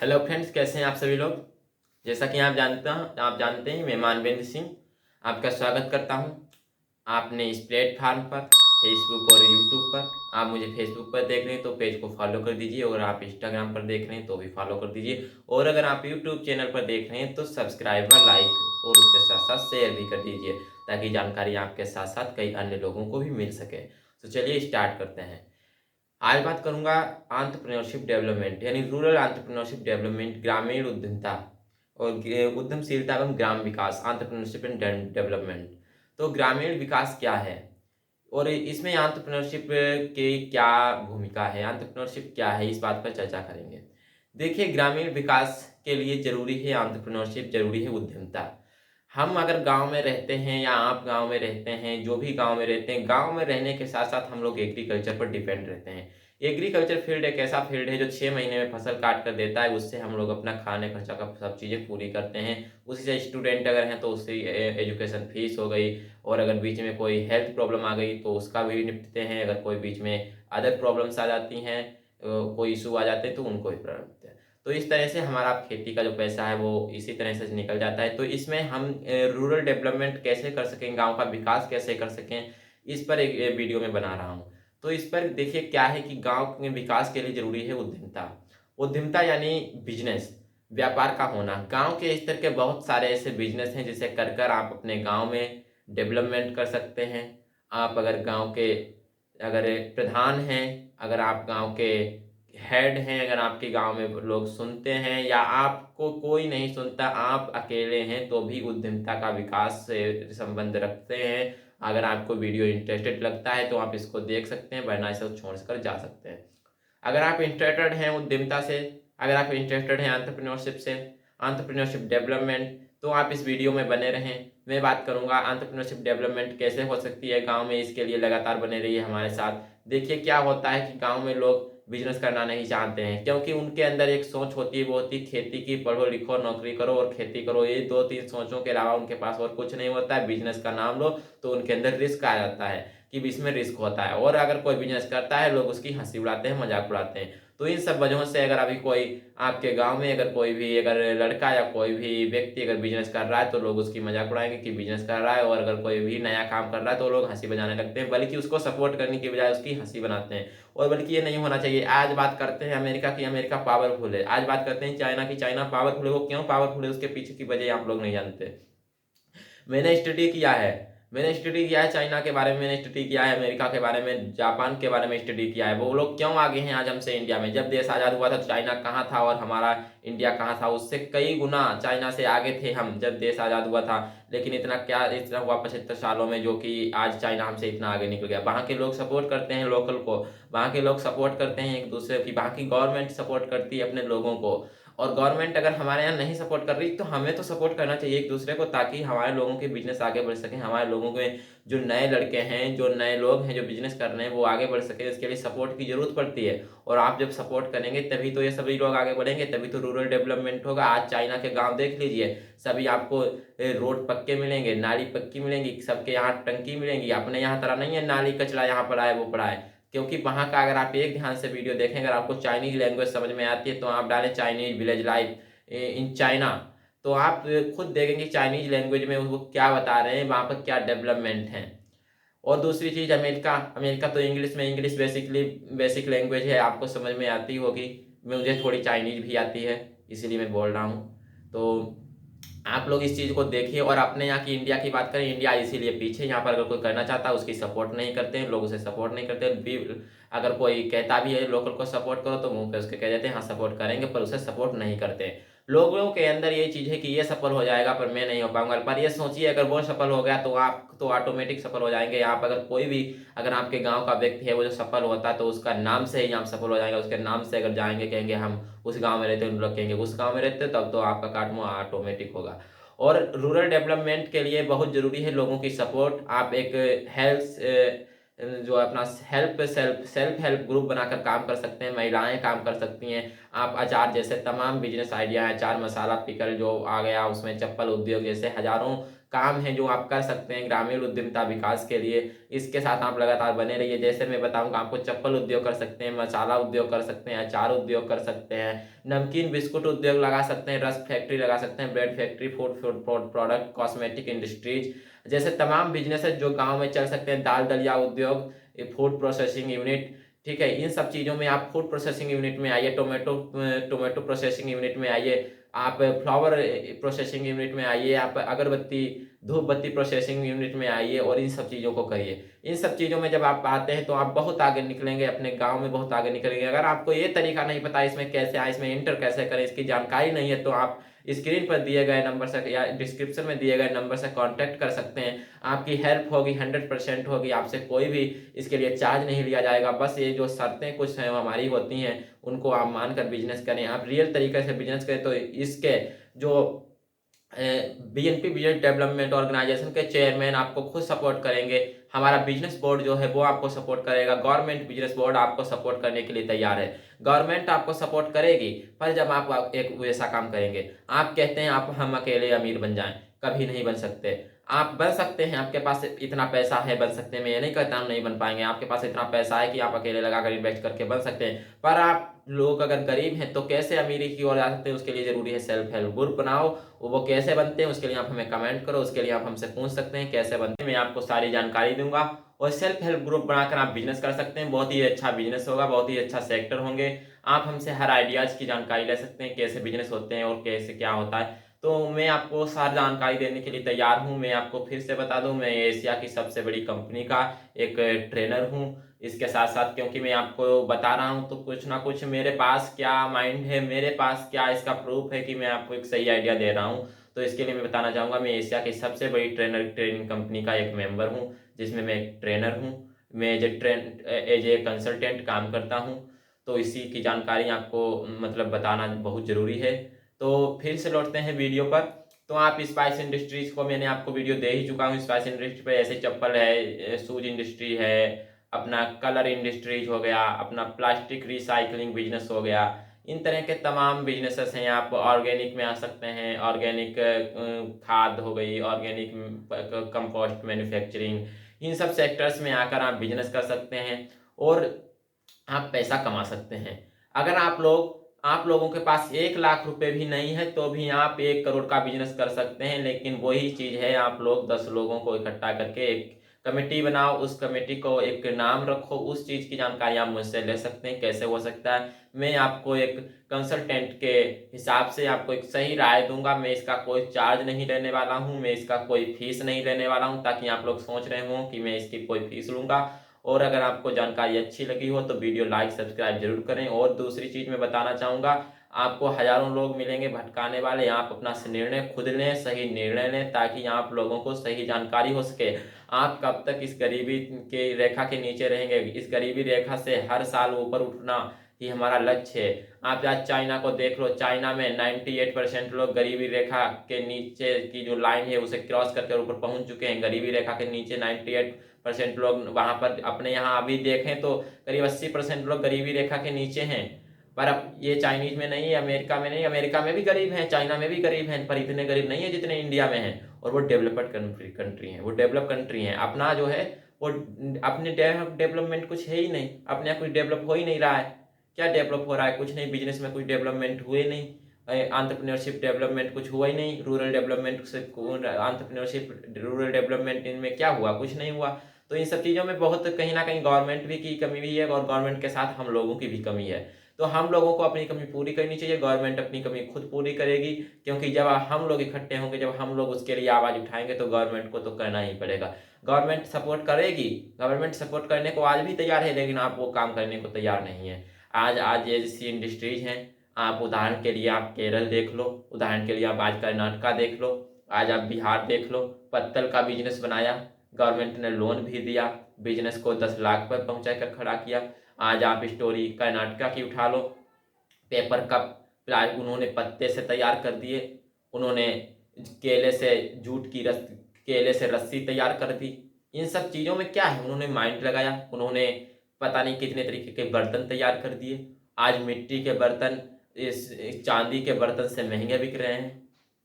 Hello friends, कैसे हैं आप सभी लोग। जैसा कि आप जानते हैं मैं मानवेंद्र सिंह आपका स्वागत करता हूं। आपने इस प्लेटफार्म पर फेसबुक और यूट्यूब पर, आप मुझे फेसबुक पर देख रहे हैं तो पेज को फॉलो कर दीजिए, और आप इंस्टाग्राम पर देख रहे हैं तो भी फॉलो कर दीजिए, और अगर आप यूट्यूब चैनल पर देख रहे हैं तो सब्सक्राइब व लाइक और उसके साथ साथ शेयर भी कर दीजिए, ताकि जानकारी आपके साथ साथ कई अन्य लोगों को भी मिल सके। तो चलिए स्टार्ट करते हैं। आज बात करूंगा एंटरप्रेन्योरशिप डेवलपमेंट यानी रूरल एंटरप्रेन्योरशिप डेवलपमेंट, ग्रामीण उद्यमिता और उद्यमशीलता एवं ग्राम विकास, एंटरप्रेन्योरशिप एंड डेवलपमेंट। तो ग्रामीण विकास क्या है और इसमें एंटरप्रेन्योरशिप की क्या भूमिका है, एंटरप्रेन्योरशिप क्या है, इस बात पर चर्चा करेंगे। देखिए, ग्रामीण विकास के लिए जरूरी है एंटरप्रेन्योरशिप, जरूरी है उद्यमिता। हम अगर गांव में रहते हैं या आप गांव में रहते हैं, जो भी गांव में रहते हैं, गांव में रहने के साथ साथ हम लोग एग्रीकल्चर पर डिपेंड रहते हैं। एग्रीकल्चर फील्ड एक ऐसा फील्ड है जो 6 महीने में फसल काट कर देता है, उससे हम लोग अपना खाने खर्चा का सब चीज़ें पूरी करते हैं। उसी से स्टूडेंट अगर हैं तो उससे एजुकेशन फीस हो गई, और अगर बीच में कोई हेल्थ प्रॉब्लम आ गई तो उसका भी निपटते हैं। अगर कोई बीच में अदर प्रॉब्लम्स आ जाती हैं, कोई इशू आ जाते हैं तो उनको भी प्रॉब्लम होते हैं। तो इस तरह से हमारा खेती का जो पैसा है वो इसी तरह से निकल जाता है। तो इसमें हम रूरल डेवलपमेंट कैसे कर सकें, गांव का विकास कैसे कर सकें, इस पर एक वीडियो में बना रहा हूं। तो इस पर देखिए क्या है कि गांव में विकास के लिए जरूरी है उद्यमिता। उद्यमिता यानी बिजनेस, व्यापार का होना। गांव के स्तर के बहुत सारे ऐसे बिजनेस हैं जिसे कर कर आप अपने गांव में डेवलपमेंट कर सकते हैं। आप अगर गांव के अगर प्रधान हैं, अगर आप गांव के हेड हैं, अगर आपके गांव में लोग सुनते हैं या आपको कोई नहीं सुनता, आप अकेले हैं, तो भी उद्यमिता का विकास से संबंध रखते हैं। अगर आपको वीडियो इंटरेस्टेड लगता है तो आप इसको देख सकते हैं, वरना इसे छोड़ कर जा सकते हैं। अगर आप इंटरेस्टेड हैं उद्यमिता से, अगर आप इंटरेस्टेड हैं एंटरप्रेन्योरशिप से, एंटरप्रेन्योरशिप डेवलपमेंट, तो आप इस वीडियो में बने रहें। मैं बात करूंगा एंटरप्रेन्योरशिप डेवलपमेंट कैसे हो सकती है गांव में, इसके लिए लगातार बने रहिए हमारे साथ। देखिए क्या होता है कि गांव में लोग बिजनेस करना नहीं चाहते हैं, क्योंकि उनके अंदर एक सोच होती है, वो होती है खेती की, पढ़ो लिखो नौकरी करो और खेती करो। ये दो तीन सोचों के अलावा उनके पास और कुछ नहीं होता है। बिजनेस का नाम लो तो उनके अंदर रिस्क आ जाता है कि इसमें रिस्क होता है, और अगर कोई बिजनेस करता है लोग उसकी हंसी उड़ाते हैं, मजाक उड़ाते हैं। तो इन सब वजहों से अगर अभी कोई आपके गांव में अगर कोई भी अगर लड़का या कोई भी व्यक्ति अगर बिजनेस कर रहा है तो लोग उसकी मजाक उड़ाएंगे कि बिजनेस कर रहा है, और अगर कोई भी नया काम कर रहा है तो लोग हंसी बजाने लगते हैं, बल्कि उसको सपोर्ट करने की बजाय उसकी हंसी बनाते हैं। और बल्कि ये नहीं होना चाहिए। आज बात करते हैं अमेरिका की, अमेरिका पावरफुल है। आज बात करते हैं चाइना की, चाइना पावरफुल है। वो क्यों पावरफुल है, उसके पीछे की वजह आप लोग नहीं जानते। मैंने स्टडी किया है, मैंने स्टडी किया है चाइना के बारे में, मैंने स्टडी किया है अमेरिका के बारे में, जापान के बारे में स्टडी किया है। वो लोग क्यों आगे हैं आज हमसे इंडिया में। जब देश आज़ाद हुआ था तो चाइना कहाँ था और हमारा इंडिया कहाँ था, उससे कई गुना चाइना से आगे थे हम जब देश आज़ाद हुआ था। लेकिन इतना क्या, इतना हुआ 75 सालों में, जो कि आज चाइना हमसे इतना आगे निकल गया। वहाँ के लोग सपोर्ट करते हैं लोकल को, वहाँ के लोग सपोर्ट करते हैं एक दूसरे की, वहाँ की गवर्नमेंट सपोर्ट करती है अपने लोगों को। और गवर्नमेंट अगर हमारे यहाँ नहीं सपोर्ट कर रही तो हमें तो सपोर्ट करना चाहिए एक दूसरे को, ताकि हमारे लोगों के बिजनेस आगे बढ़ सके, हमारे लोगों के जो नए लड़के हैं, जो नए लोग हैं जो बिजनेस कर रहे हैं वो आगे बढ़ सके। इसके लिए सपोर्ट की जरूरत पड़ती है, और आप जब सपोर्ट करेंगे तभी तो ये सभी लोग आगे बढ़ेंगे, तभी तो रूरल डेवलपमेंट होगा। आज चाइना के गाँव देख लीजिए, सभी आपको रोड पक्के मिलेंगे, नाली पक्की मिलेंगी, सबके यहाँ टंकी मिलेंगी। अपने यहाँ तरह नहीं है नाली कचरा यहाँ पड़ा है वो पड़ा है। क्योंकि वहाँ का अगर आप एक ध्यान से वीडियो देखें, अगर आपको चाइनीज लैंग्वेज समझ में आती है तो आप डालें Chinese village life in China, तो आप खुद देखेंगे चाइनीज लैंग्वेज में वो क्या बता रहे हैं, वहाँ पर क्या डेवलपमेंट है। और दूसरी चीज़ अमेरिका, अमेरिका तो इंग्लिश में, इंग्लिश बेसिकली बेसिक लैंग्वेज है, आपको समझ में आती होगी। मुझे थोड़ी चाइनीज भी आती है, इसीलिए मैं बोल रहा हूँ। तो आप लोग इस चीज़ को देखिए। और अपने यहाँ की इंडिया की बात करें, इंडिया इसीलिए पीछे, यहाँ पर अगर कोई करना चाहता है उसकी सपोर्ट नहीं करते हैं लोग, उसे सपोर्ट नहीं करते भी। अगर कोई कहता भी है लोकल को सपोर्ट करो तो मुंह पे उसके कह देते हैं हाँ सपोर्ट करेंगे, पर उसे सपोर्ट नहीं करते। लोगों के अंदर ये चीज़ है कि ये सफल हो जाएगा पर मैं नहीं हो पाऊंगा। पर ये सोचिए अगर वो सफल हो गया तो आप तो ऑटोमेटिक सफल हो जाएंगे। यहाँ पर अगर कोई भी, अगर आपके गांव का व्यक्ति है वो जो सफल होता है तो उसका नाम से ही आप सफल हो जाएंगे। उसके नाम से अगर जाएंगे, कहेंगे हम उस गांव में रहते हैं, लोग कहेंगे उस गांव में रहते, तब तो आपका काटमो ऑटोमेटिक होगा। और रूरल डेवलपमेंट के लिए बहुत ज़रूरी है लोगों की सपोर्ट। आप एक हेल्थ जो अपना सेल्फ हेल्प ग्रुप बनाकर काम कर सकते हैं, महिलाएं काम कर सकती हैं। आप अचार जैसे तमाम बिजनेस आइडिया हैं, अचार मसाला पिकल जो आ गया, उसमें चप्पल उद्योग जैसे हजारों काम हैं जो आप कर सकते हैं ग्रामीण उद्यमिता विकास के लिए, इसके साथ आप लगातार बने रहिए। जैसे मैं बताऊंगा आपको, चप्पल उद्योग कर सकते हैं, मसाला उद्योग कर सकते हैं, अचार उद्योग कर सकते हैं, नमकीन बिस्कुट उद्योग लगा सकते हैं, रस फैक्ट्री लगा सकते हैं, bread factory, food product, cosmetic industries जैसे तमाम बिजनेस है जो गाँव में चल सकते हैं, दाल दलिया उद्योग, फूड प्रोसेसिंग यूनिट। ठीक है, इन सब चीज़ों में आप फूड प्रोसेसिंग यूनिट में आइए, टोमेटो प्रोसेसिंग यूनिट में आइए, आप फ्लावर प्रोसेसिंग यूनिट में आइए, आप अगरबत्ती धूप बत्ती प्रोसेसिंग यूनिट में आइए और इन सब चीज़ों को करिए। इन सब चीज़ों में जब आप आते हैं तो आप बहुत आगे निकलेंगे, अपने गांव में बहुत आगे निकलेंगे। अगर आपको ये तरीका नहीं पता इसमें कैसे आए, इसमें इंटर कैसे करें, इसकी जानकारी नहीं है, तो आप स्क्रीन पर दिए गए नंबर से या डिस्क्रिप्शन में दिए गए नंबर से कांटेक्ट कर सकते हैं। आपकी हेल्प होगी, 100% होगी। आपसे कोई भी इसके लिए चार्ज नहीं लिया जाएगा। बस ये जो शर्तें कुछ हैं वो हमारी होती हैं, उनको आप मानकर बिजनेस करें। आप रियल तरीके से बिजनेस करें तो इसके जो बीएनपी बिजनेस डेवलपमेंट ऑर्गेनाइजेशन के चेयरमैन आपको खुद सपोर्ट करेंगे। हमारा बिजनेस बोर्ड जो है वो आपको सपोर्ट करेगा। गवर्नमेंट बिजनेस बोर्ड आपको सपोर्ट करने के लिए तैयार है। गवर्नमेंट आपको सपोर्ट करेगी, पर जब आप एक वैसा काम करेंगे, आप कहते हैं आप हम अकेले अमीर बन जाएं, कभी नहीं बन सकते। आप बन सकते हैं, आपके पास इतना पैसा है, बन सकते हैं। मैं ये नहीं कहता हम नहीं बन पाएंगे, आपके पास इतना पैसा है कि आप अकेले लगाकर इन्वेस्ट करके बन सकते हैं। पर आप लोग अगर गरीब हैं तो कैसे अमीरी की ओर जा सकते हैं, उसके लिए जरूरी है सेल्फ हेल्प ग्रुप बनाओ। वो कैसे बनते हैं उसके लिए आप हमें कमेंट करो, उसके लिए आप हमसे पूछ सकते हैं कैसे बनते हैं, मैं आपको सारी जानकारी दूंगा। और सेल्फ हेल्प ग्रुप बनाकर आप बिजनेस कर सकते हैं। बहुत ही अच्छा बिजनेस होगा, बहुत ही अच्छा सेक्टर होंगे। आप हमसे हर आइडियाज़ की जानकारी ले सकते हैं, कैसे बिजनेस होते हैं और कैसे क्या होता है। तो मैं आपको सारी जानकारी देने के लिए तैयार हूँ। मैं आपको फिर से बता दूँ, मैं एशिया की सबसे बड़ी कंपनी का एक ट्रेनर हूँ। इसके साथ साथ क्योंकि मैं आपको बता रहा हूँ तो कुछ ना कुछ मेरे पास क्या माइंड है, मेरे पास क्या इसका प्रूफ है कि मैं आपको एक सही आइडिया दे रहा हूँ। तो इसके लिए मैं बताना चाहूँगा, मैं एशिया की सबसे बड़ी ट्रेनिंग कंपनी का एक मेंबर हूँ, जिसमें मैं एक ट्रेनर हूँ। मैं एज ए कंसल्टेंट काम करता हूँ। तो इसी की जानकारी आपको मतलब बताना बहुत ज़रूरी है। तो फिर से लौटते हैं वीडियो पर। तो आप स्पाइस इंडस्ट्रीज़ को मैंने आपको वीडियो दे ही चुका हूँ। स्पाइस इंडस्ट्री पे ऐसे चप्पल है, शूज इंडस्ट्री है, अपना कलर इंडस्ट्रीज हो गया, अपना प्लास्टिक रिसाइकलिंग बिजनेस हो गया। इन तरह के तमाम बिजनेसेस हैं। आप ऑर्गेनिक में आ सकते हैं, ऑर्गेनिक खाद हो गई, ऑर्गेनिक कंपोस्ट मैन्युफैक्चरिंग, इन सब सेक्टर्स में आकर आप बिजनेस कर सकते हैं और आप पैसा कमा सकते हैं। अगर आप लोगों के पास 1 लाख रुपए भी नहीं है तो भी आप 1 करोड़ का बिजनेस कर सकते हैं। लेकिन वही चीज़ है, आप लोग 10 लोगों को इकट्ठा करके एक कमेटी बनाओ, उस कमेटी को एक नाम रखो, उस चीज़ की जानकारी आप मुझसे ले सकते हैं कैसे हो सकता है। मैं आपको एक कंसल्टेंट के हिसाब से आपको एक सही राय दूंगा। मैं इसका कोई चार्ज नहीं लेने वाला हूँ, मैं इसका कोई फीस नहीं लेने वाला हूँ, ताकि आप लोग सोच रहे हों कि मैं इसकी कोई फीस लूँगा। और अगर आपको जानकारी अच्छी लगी हो तो वीडियो लाइक सब्सक्राइब जरूर करें। और दूसरी चीज़ मैं बताना चाहूँगा, आपको हज़ारों लोग मिलेंगे भटकाने वाले, आप अपना निर्णय खुद लें, सही निर्णय लें, ताकि आप लोगों को सही जानकारी हो सके। आप कब तक इस गरीबी के रेखा के नीचे रहेंगे? इस गरीबी रेखा से हर साल ऊपर उठना ही हमारा लक्ष्य है। आप आज चाइना को देख लो, चाइना में 98% लोग गरीबी रेखा के नीचे की जो लाइन है उसे क्रॉस करके ऊपर पहुंच चुके हैं। गरीबी रेखा के नीचे 98% लोग वहां पर, अपने यहाँ अभी देखें तो करीब 80% लोग गरीबी रेखा के नीचे हैं। पर अब ये चाइनीज में नहीं है, अमेरिका में नहीं, अमेरिका में भी गरीब हैं, चाइना में भी गरीब हैं, पर इतने गरीब नहीं है जितने इंडिया में हैं। और वो डेवलप्ड कंट्री हैं, वो डेवलप कंट्री हैं। अपना जो है वो अपने डेवलपमेंट कुछ है ही नहीं, अपने यहाँ कुछ डेवलप हो ही नहीं रहा है। क्या डेवलप हो रहा है? कुछ नहीं। बिजनेस में कुछ डेवलपमेंट हुए नहीं, एंटरप्रेन्योरशिप डेवलपमेंट कुछ हुआ ही नहीं। रूरल डेवलपमेंट से एंटरप्रेन्योरशिप रूरल डेवलपमेंट इनमें क्या हुआ? कुछ नहीं हुआ। तो इन सब चीज़ों में बहुत कहीं ना कहीं गवर्नमेंट भी की कमी भी है और गवर्नमेंट के साथ हम लोगों की भी कमी है। तो हम लोगों को अपनी कमी पूरी करनी चाहिए, गवर्नमेंट अपनी कमी खुद पूरी करेगी। क्योंकि जब हम लोग इकट्ठे होंगे, जब हम लोग उसके लिए आवाज़ उठाएंगे तो गवर्नमेंट को तो करना ही पड़ेगा। गवर्नमेंट सपोर्ट करेगी, गवर्नमेंट सपोर्ट करने को आज भी तैयार है, लेकिन आप वो काम करने को तैयार नहीं है। आज आज ऐसी इंडस्ट्रीज हैं, आप उदाहरण के लिए आप केरल देख लो, उदाहरण के लिए आप आज कर्नाटका देख लो, आज आप बिहार देख लो। पत्तल का बिजनेस बनाया, गवर्नमेंट ने लोन भी दिया, बिजनेस को 10 लाख पर पहुंचा कर खड़ा किया। आज आप स्टोरी कर्नाटका की उठा लो, पेपर कप उन्होंने पत्ते से तैयार कर दिए, उन्होंने केले से जूट की केले से रस्सी तैयार कर दी। इन सब चीज़ों में क्या है, उन्होंने माइंड लगाया, उन्होंने पता नहीं कितने तरीके के बर्तन तैयार कर दिए। आज मिट्टी के बर्तन इस चांदी के बर्तन से महंगे बिक रहे हैं,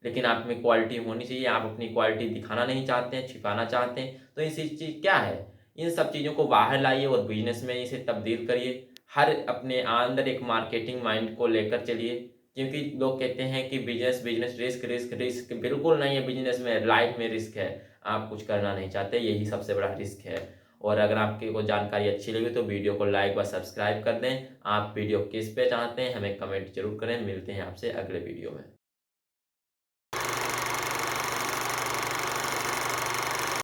लेकिन आप में क्वालिटी होनी चाहिए। आप अपनी क्वालिटी दिखाना नहीं चाहते हैं, छिपाना चाहते हैं, तो इसी चीज़ क्या है, इन सब चीज़ों को बाहर लाइए और बिजनेस में इसे तब्दील करिए। हर अपने अंदर एक मार्केटिंग माइंड को लेकर चलिए, क्योंकि लोग कहते हैं कि business business risk risk risk, बिल्कुल नहीं है। बिजनेस में लाइफ में रिस्क है। आप कुछ करना नहीं चाहते, यही सबसे बड़ा रिस्क है। और अगर आपकी को जानकारी अच्छी लगी तो वीडियो को लाइक व सब्सक्राइब कर दें। आप वीडियो किस पे चाहते हैं हमें कमेंट जरूर करें। मिलते हैं आपसे अगले वीडियो में।